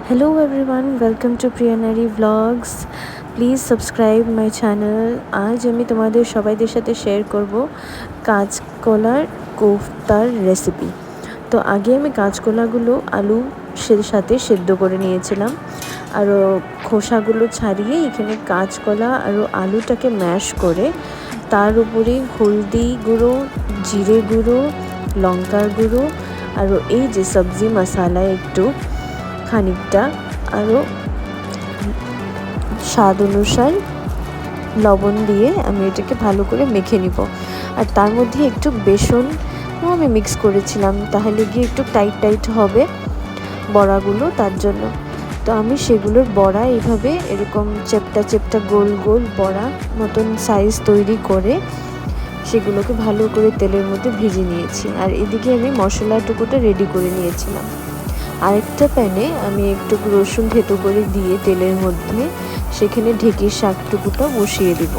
Hello everyone, welcome to Priyanari Vlogs. Please subscribe my channel. আজ আমি তোমাদের সবাইদের সাথে শেয়ার করব কাঁচকলার কোফতার রেসিপি। তো আগে আমি কাঁচকলাগুলো আলু সাথে সেদ্ধ করে নিয়েছিলাম, আর খোসাগুলো ছাড়িয়ে এখানে কাঁচকলা আর আলুটাকে ম্যাশ করে তার উপরে হলদি গুঁড়ো, জিরে গুঁড়ো, লঙ্কার গুঁড়ো আর এই যে সবজি মশলা একটু খানিকটা আরও স্বাদ অনুসার লবণ দিয়ে আমি এটাকে ভালো করে মেখে নিব। আর তার মধ্যে একটু বেসনও আমি মিক্স করেছিলাম, তাহলে গিয়ে একটু টাইট টাইট হবে বড়াগুলো, তার জন্য। তো আমি সেগুলোর বড়া এইভাবে এরকম চেপটা চেপটা গোল গোল বড়া মতন সাইজ তৈরি করে সেগুলোকে ভালো করে তেলের মধ্যে ভেজে নিয়েছি। আর এদিকে আমি মশলাটুকুটা রেডি করে নিয়েছিলাম। আরেকটা প্যানে আমি একটু রসুন থেতো করে দিয়ে তেলের মধ্যে সেখানে ঢেঁকির শাকটুকুটা বসিয়ে দিব।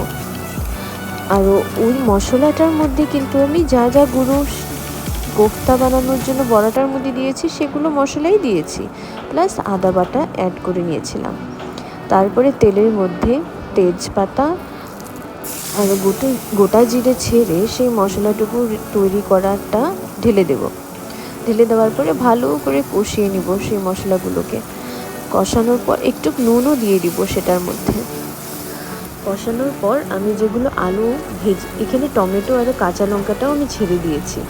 আর ওই মশলাটার মধ্যে কিন্তু আমি যা যা গুঁড়ো কোফতা বানানোর জন্য বড়াটার মধ্যে দিয়েছি সেগুলো মশলাই দিয়েছি, প্লাস আদা বাটা অ্যাড করে নিয়েছিলাম। তারপরে তেলের মধ্যে তেজপাতা আর গোটা জিরে ছেড়ে সেই মশলাটুকু তৈরি করাটা ঢেলে দেওয়ার পরে ভালো করে কষিয়ে নিব। সেই মশলাগুলোকে কষানোর পর একটু নুনও দিয়ে দিব সেটার মধ্যে। কষানোর পর আমি যেগুলো আলু এখানে টমেটো আর কাঁচা লঙ্কাটাও আমি ছেড়ে দিয়েছি।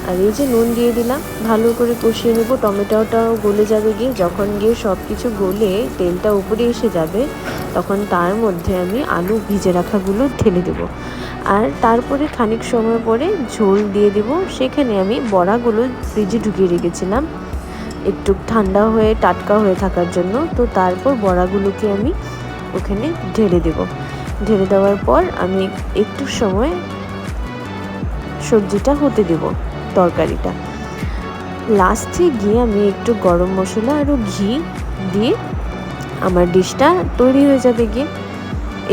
আর এই যে নুন দিয়ে দিলাম, ভালো করে কষিয়ে নেব। টমেটোটাও গলে যাবে গিয়ে, যখন গিয়ে সব কিছু গলে তেলটা উপরে এসে যাবে তখন তার মধ্যে আমি আলু ভিজে রাখাগুলো ঢেলে দেবো। আর তারপরে খানিক সময় পরে ঝোল দিয়ে দেবো। সেখানে আমি বড়াগুলো ফ্রিজে ঢুকিয়ে রেখেছিলাম একটু ঠান্ডা হয়ে টাটকা হয়ে থাকার জন্য। তো তারপর বড়াগুলোকে আমি ওখানে ঢেলে দেওয়ার পর আমি একটু সময় সবজিটা হতে দেব, তরকারিটা। লাস্টে গিয়ে আমি একটু গরম মশলা আর ঘি দিয়ে আমার ডিশটা তৈরি হয়ে যাবে গিয়ে।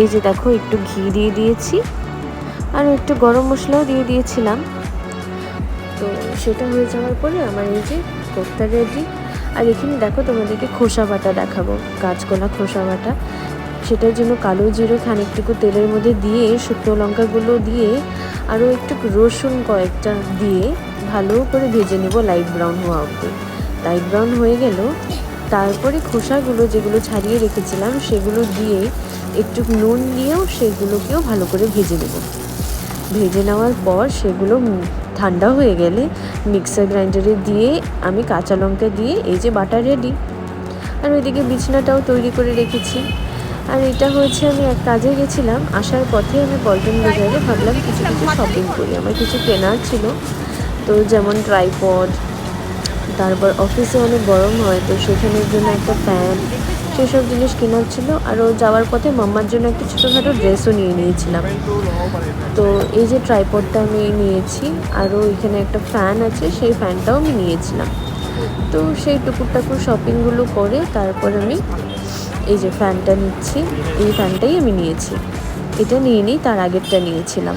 এই যে দেখো, একটু ঘি দিয়ে দিয়েছি আর একটু গরম মশলাও দিয়ে দিয়েছিলাম। তো সেটা হয়ে যাওয়ার পরে আমার এই যে কোফতা রেডি। আর এখানে দেখো, তোমাদেরকে খোসা বাটা দেখাবো, কাঁচকলা খোসা বাটা। সেটার জন্য কালো জিরে খানিকটুকু তেলের মধ্যে দিয়ে, শুকনো লঙ্কাগুলো দিয়ে আরও একটু রসুন কয়েকটা দিয়ে ভালো করে ভেজে নেব লাইট ব্রাউন হওয়া অবধি। লাইট ব্রাউন হয়ে গেল তারপরে খোসাগুলো যেগুলো ছাড়িয়ে রেখেছিলাম সেগুলো দিয়ে একটু নুন দিয়েও সেগুলোকেও ভালো করে ভেজে নেওয়ার পর সেগুলো ঠান্ডা হয়ে গেলে মিক্সার গ্রাইন্ডারে দিয়ে আমি কাঁচা লঙ্কা দিয়ে এই যে বাটা রেডি। আর ওইদিকে বিছনাটাও তৈরি করে রেখেছি। আর এটা হয়েছে, আমি এক কাজে গেছিলাম, আসার পথে আমি পল্টন বাজারে ভাবলাম কিছু শপিং করি, আমার কিছু কেনার ছিল। তো যেমন ট্রাইপড, তারপর অফিসে অনেক গরম হয় তো সেখানের জন্য একটা ফ্যান, সেসব জিনিস কেনার ছিল। আরও যাওয়ার পথে মাম্মার জন্য একটা ছোটোখাটো ড্রেসও নিয়েছিলাম। তো এই যে ট্রাইপডটা আমি নিয়েছি, আরও এখানে একটা ফ্যান আছে, সেই ফ্যানটাও আমি নিয়েছিলাম। তো সেই টুকুর শপিংগুলো করে তারপর আমি এই যে ফ্যানটা নিচ্ছি, এই ফ্যানটাই আমি নিয়েছি। এটা নিয়ে নিই, তার আগেরটা নিয়েছিলাম।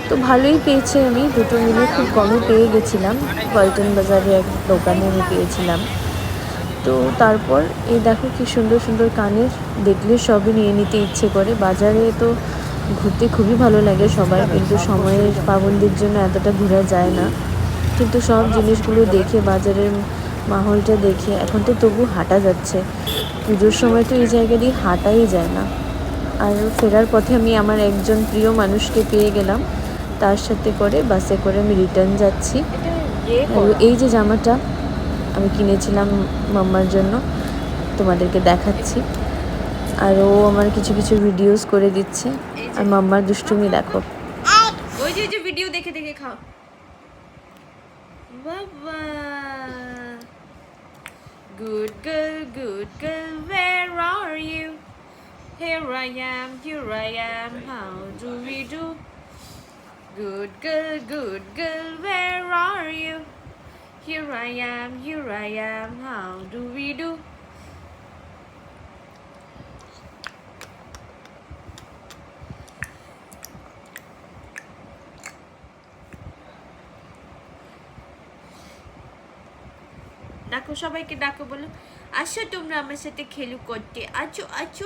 তো ভালোই পেয়েছি, আমি দুটো মিলে খুব কমে পেয়ে গেছিলাম। পল্টন বাজারে এক দোকানে আমি পেয়েছিলাম। তো তারপর এই দেখো কি সুন্দর সুন্দর কানের, দেখলে সবই নিয়ে নিতে ইচ্ছে করে। বাজারে তো ঘুরতে খুবই ভালো লাগে সবার, কিন্তু সময়ের পাবন্দির জন্য এতটা ঘোরা যায় না। কিন্তু সব জিনিসগুলো দেখে, বাজারের মাহলটা দেখে এখন তো তবু হাঁটা যাচ্ছে। পুজোর সময় তো এই জায়গা দিয়ে হাঁটাই যায় না। আর ফেরার পথে আমি আমার একজন প্রিয় মানুষকে পেয়ে গেলাম, তার সাথে করে বাসে করে আমি রিটার্ন যাচ্ছি। এই যে জামাটা আমি কিনেছিলাম মাম্মার জন্য, তোমাদেরকে দেখাচ্ছি। আর ও আমার কিছু ভিডিওস করে দিচ্ছে। আর মাম্মার দুষ্টুমি দেখো, ওই যে ভিডিও দেখে দেখে খাও বাবা। Good girl, where are you? Here I am, how do we do? Good girl, where are you? Here I am, how do we do? ডাকো সবাইকে ডাকো বলো আসো তোমরা আমার সাথে খেলু করতে আছো আছো